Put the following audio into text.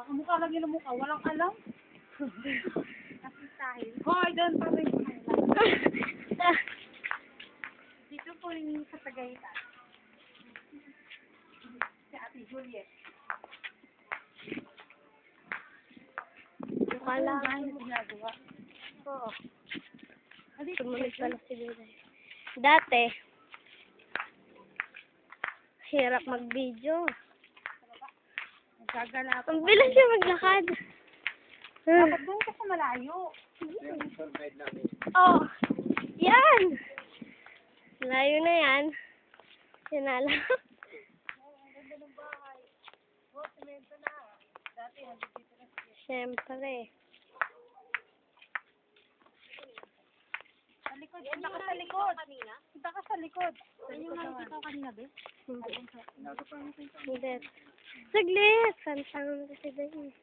Nakamukha lang yun ang mukha. Walang alam. Kasi tahil. Hoy, doon pa rin. Dito po yung sa Tagaytay. Si Ate Juliet. Mukha lang. Ano ginagawa? Oo. Halika. Tumulit pala si Biday. Dati, hirap mag-video. Nagagala. Ang bilis siya maglakad. Dapat doon ka sa malayo. Oh, yan! Layo na yan. Yan na lang. Siyempre. Sa likod. Punta ka sa likod. Punta ka sa likod. Yan yung nakikita ko kanina, be? Hindi. Saglit. Saan kasi ba yun?